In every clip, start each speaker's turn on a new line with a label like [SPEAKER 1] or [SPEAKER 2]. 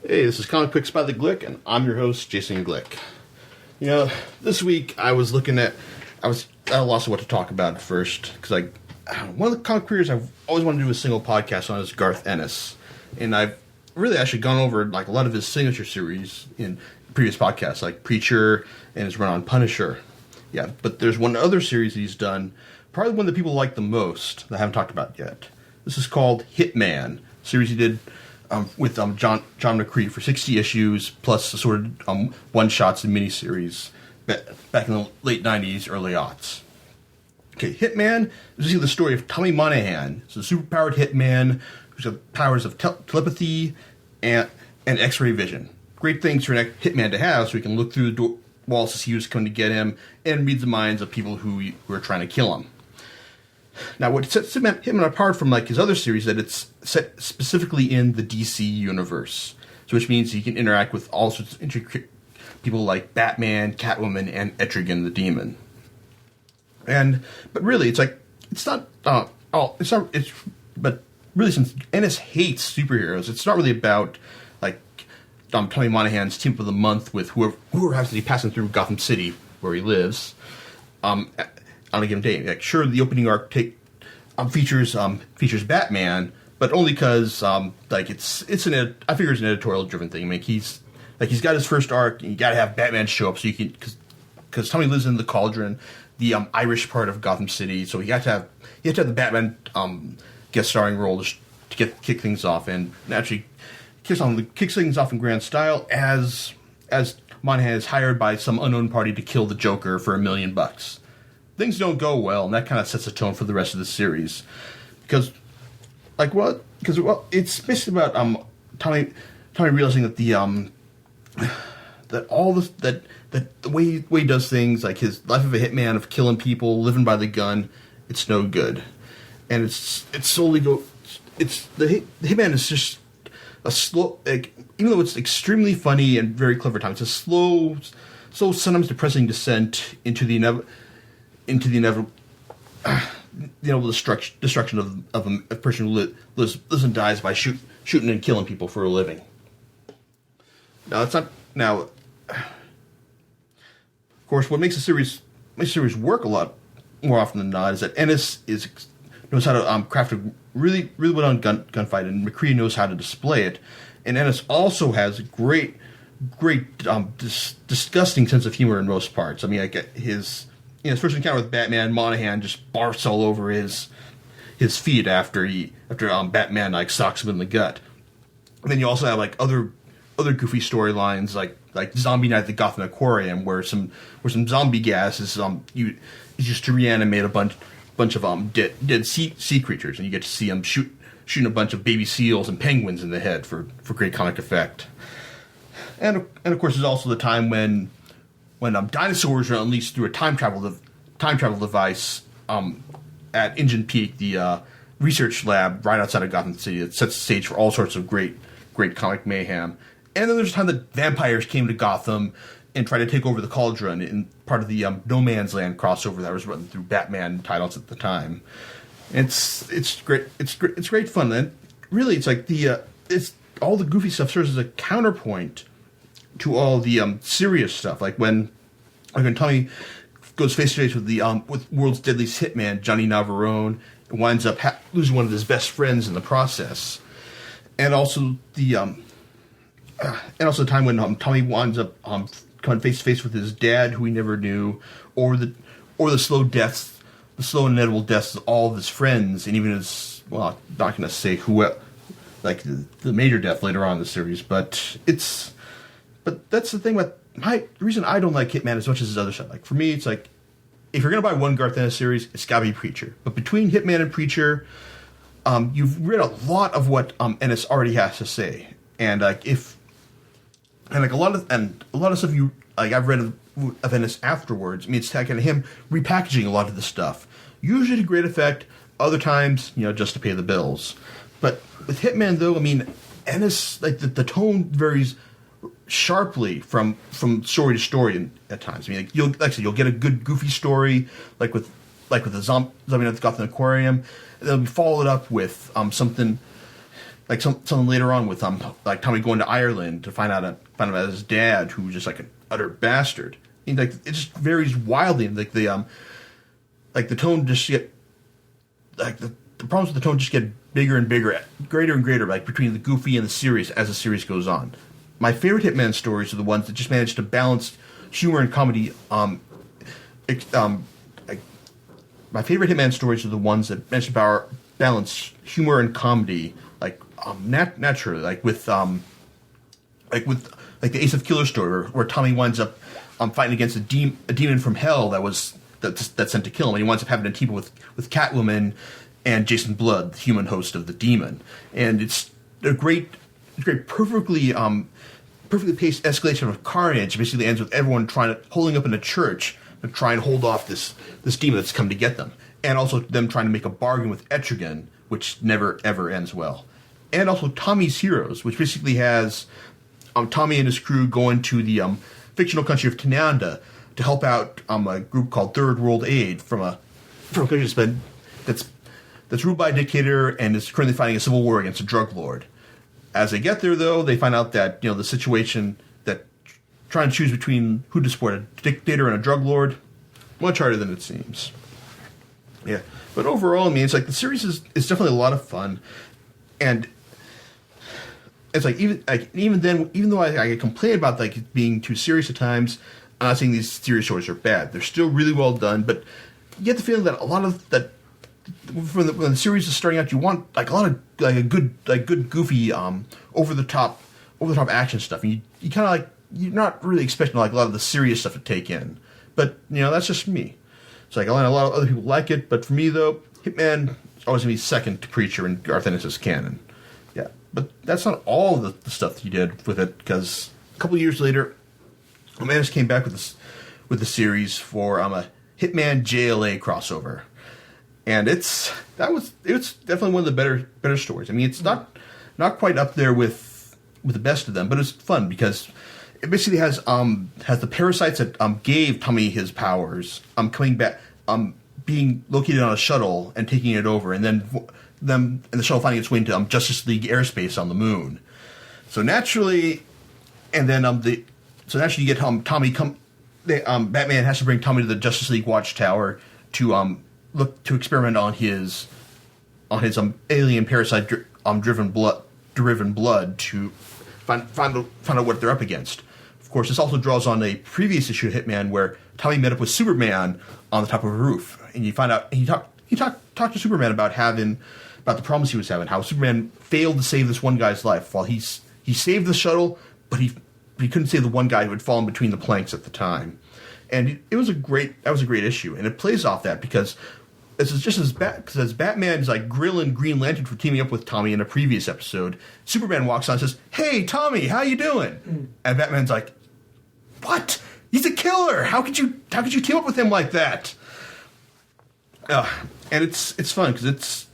[SPEAKER 1] Hey, this is Comic Picks by the Glick, and I'm your host, Jason Glick. You know, this week I was at a loss of what to talk about at first, because one of the comic creators I've always wanted to do a single podcast on is Garth Ennis. And I've really actually gone over a lot of his signature series in previous podcasts, like Preacher and his run on Punisher. Yeah, but there's one other series he's done, probably one that people like the most, that I haven't talked about yet. This is called Hitman, a series he did with John McCree for 60 issues, plus assorted one-shots and miniseries back in the late 90s, early aughts. Okay, Hitman is the story of Tommy Monahan. He's a superpowered hitman who's got powers of telepathy and X-ray vision. Great things for a hitman to have, so he can look through the walls to see who's coming to get him and read the minds of people who are trying to kill him. Now, what sets Hitman apart from his other series is that it's set specifically in the DC universe, so which means he can interact with all sorts of intricate people like Batman, Catwoman, and Etrigan the Demon. But really, but really, since Ennis hates superheroes, it's not really about Tommy Monahan's team of the month with whoever happens to be passing through Gotham City where he lives. On a given day, sure, the opening arc features Batman, but only because I figure it's an editorial driven thing. I mean, he's got his first arc, and you got to have Batman show up so you can because Tommy lives in the Cauldron, the Irish part of Gotham City, so you have to have the Batman guest starring role to kick things off, and naturally kicks things off in grand style as Monahan is hired by some unknown party to kill the Joker for $1 million. Things don't go well, and that kind of sets the tone for the rest of the series. Because it's basically about Tommy realizing that the way he does things, like his life of a hitman, of killing people, living by the gun, it's no good, and the hitman is just a slow, even though it's extremely funny and very clever time, it's a slow, sometimes depressing descent into the inevitable destruction of a person who lives and dies by shooting and killing people for a living. Now, it's not now. Of course, what makes the series work a lot more often than not is that Ennis knows how to craft a really well done gunfight, and McCree knows how to display it. And Ennis also has a great disgusting sense of humor in most parts. I mean, his first encounter with Batman, Monahan just barfs all over his feet after Batman socks him in the gut. And then you also have other goofy storylines like Zombie Night at the Gotham Aquarium, where some zombie gas is used to reanimate a bunch of dead sea creatures, and you get to see them shooting a bunch of baby seals and penguins in the head for great comic effect. And of course, there's also the time when dinosaurs are unleashed through a time travel device at Engine Peak, the research lab right outside of Gotham City, that sets the stage for all sorts of great comic mayhem. And then there's a time that vampires came to Gotham and tried to take over the Cauldron in part of the No Man's Land crossover that was running through Batman titles at the time. It's great. It's great fun. And really, it's it's all the goofy stuff serves as a counterpoint to all the serious stuff, like when Tommy goes face to face with the with world's deadliest hitman Johnny Navarone, and winds up losing one of his best friends in the process, and also the time when Tommy winds up coming face to face with his dad, who he never knew, or the slow and inevitable deaths of all of his friends, and even his, well, I'm not going to say who, the major death later on in the series, but that's the thing with the reason I don't like Hitman as much as his other stuff. For me, it's if you're going to buy one Garth Ennis series, it's got to be Preacher. But between Hitman and Preacher, you've read a lot of what Ennis already has to say, and a lot of stuff I've read of Ennis afterwards. I mean, it's kind of him repackaging a lot of the stuff, usually to great effect. Other times, just to pay the bills. But with Hitman, though, I mean, Ennis, the tone varies sharply from story to story at times. I mean, you'll get a good goofy story, like with the Zombie at the Gotham Aquarium, and they'll be followed up with something like something later on with like Tommy going to Ireland to find out about his dad, who was just like an utter bastard. And, like, it just varies wildly. Like the tone just get like the problems with the tone just get bigger and bigger, greater and greater, like between the goofy and the serious as the series goes on. My favorite Hitman stories are the ones that just manage to balance humor and comedy. My favorite Hitman stories are the ones that manage to balance humor and comedy, like naturally, like with the Ace of Killer story, where Tommy winds up fighting against a demon from hell that's sent to kill him, and he winds up having to team up with Catwoman and Jason Blood, the human host of the demon, and it's a great perfectly paced escalation of carnage. It basically ends with everyone holding up in a church to try and hold off this demon that's come to get them, and also them trying to make a bargain with Etrigan, which never ever ends well. And also Tommy's Heroes, which basically has Tommy and his crew going to the fictional country of Tananda to help out a group called Third World Aid from a country that's ruled by a dictator and is currently fighting a civil war against a drug lord. As they get there, though, they find out that the situation that trying to choose between who to support, a dictator and a drug lord, much harder than it seems. Yeah, but overall, I mean, it's like the series is definitely a lot of fun, and it's like even though I complain about like it being too serious at times, I'm not saying these serious stories are bad. They're still really well done, but you get the feeling that a lot of that when the series is starting out, you want like a lot of like good goofy over the top action stuff. And you kind of like you're not really expecting like a lot of the serious stuff to take in, but that's just me. It's like a lot of other people like it, but for me though, Hitman is always gonna be second to Preacher and Garth Ennis' canon. Yeah, but that's not all the stuff that he did with it, because a couple of years later, Ennis came back with the series for a Hitman JLA crossover. And it's definitely one of the better stories. I mean, it's not quite up there with the best of them, but it's fun because it basically has the parasites that gave Tommy his powers coming back, being located on a shuttle and taking it over, and then them and the shuttle finding its way into Justice League airspace on the moon. So naturally, and then you get Tommy Batman has to bring Tommy to the Justice League Watchtower to look to experiment on his alien parasite driven blood to find out what they're up against. Of course, this also draws on a previous issue of Hitman where Tommy met up with Superman on the top of a roof, and you find out he talked to Superman about the problems he was having, how Superman failed to save this one guy's life. While he saved the shuttle, but he couldn't save the one guy who had fallen between the planks at the time. And that was a great issue, and it plays off that because as Batman is like grilling Green Lantern for teaming up with Tommy in a previous episode, Superman walks on and says, "Hey Tommy, how you doing?" And Batman's like, "What? He's a killer! How could you team up with him like that?" And it's fun because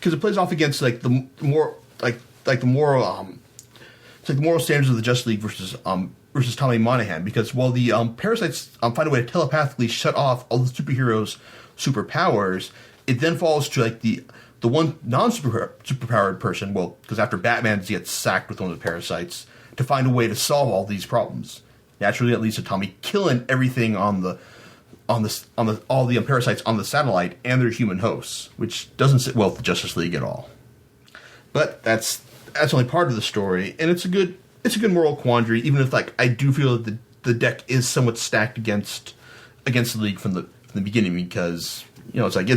[SPEAKER 1] it plays off against like the more the moral the moral standards of the Justice League versus Tommy Monahan, because while the parasites find a way to telepathically shut off all the superheroes' superpowers, it then falls to like the one superpowered person, well, because after Batman gets sacked with one of the parasites, to find a way to solve all these problems. Naturally, that leads to Tommy killing everything on all the parasites on the satellite and their human hosts, which doesn't sit well with the Justice League at all. But that's only part of the story, and it's a good moral quandary, even if like I do feel that the deck is somewhat stacked against the League from the beginning, because it's like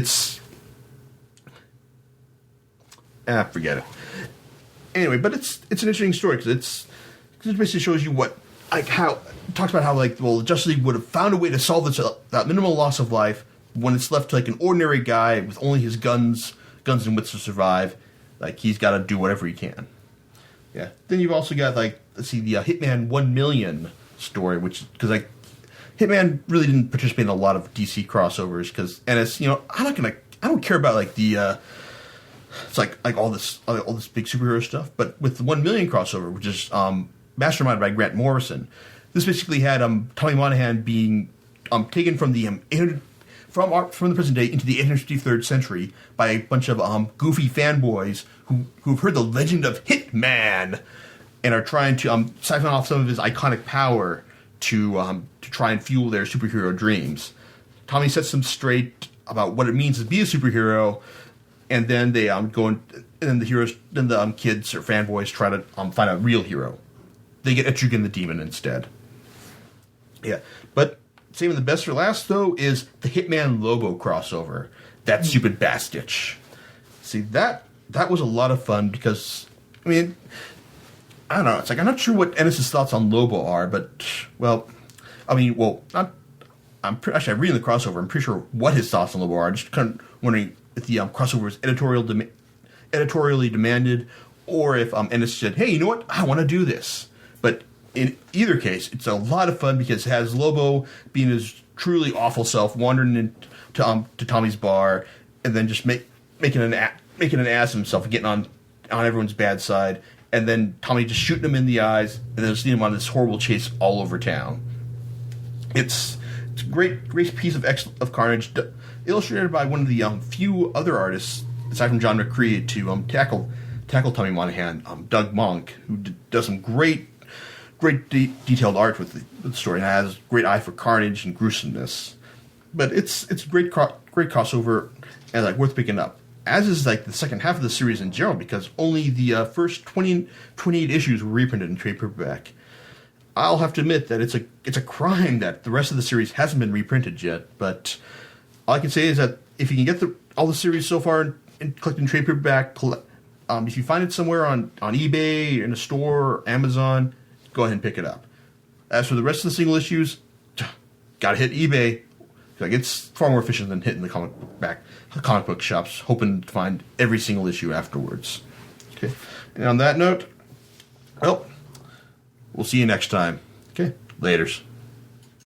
[SPEAKER 1] forget it. Anyway, but it's an interesting story because it basically shows you how it talks about how the Justice League would have found a way to solve that minimal loss of life when it's left to like an ordinary guy with only his guns and wits to survive. Like, he's got to do whatever he can. Yeah. Then you've also got the Hitman 1 Million story, because Hitman really didn't participate in a lot of DC crossovers, and it's I don't care about it's like all this big superhero stuff, but with the 1 Million crossover, which is masterminded by Grant Morrison, this basically had Tommy Monahan being taken from the from the present day into the 853rd century by a bunch of goofy fanboys who've heard the legend of Hitman and are trying to siphon off some of his iconic power to try and fuel their superhero dreams. Tommy sets them straight about what it means to be a superhero, and then they go and then the kids or fanboys try to find a real hero. They get Etrigan the Demon instead. Yeah, but saving the best for last, though, is the Hitman Lobo crossover. That stupid Bastitch. See, that was a lot of fun because, I mean, I don't know. It's like, I'm not sure what Ennis's thoughts on Lobo are, but, well, not. Actually, I'm reading the crossover. I'm pretty sure what his thoughts on Lobo are. I'm just kind of wondering if the crossover was editorially demanded, or if Ennis said, hey, you know what? I want to do this. But in either case, it's a lot of fun because it has Lobo being his truly awful self, wandering into to Tommy's bar, and then just making an ass of himself and getting on everyone's bad side, and then Tommy just shooting him in the eyes, and then just leading him on this horrible chase all over town. It's a great piece of carnage, illustrated by one of the few other artists aside from John McCready to tackle Tommy Monahan, Doug Monk, who does some great detailed art with the story and has great eye for carnage and gruesomeness. But it's great crossover and like worth picking up. As is like the second half of the series in general, because only the first 28 issues were reprinted in trade paperback. I'll have to admit that it's a crime that the rest of the series hasn't been reprinted yet. But all I can say is that if you can get all the series so far and collect in trade paperback, if you find it somewhere on eBay, in a store, or Amazon, go ahead and pick it up. As for the rest of the single issues, gotta hit eBay. Like, it's far more efficient than hitting the comic book shops, hoping to find every single issue afterwards. Okay, and on that note, well, we'll see you next time. Okay, laters.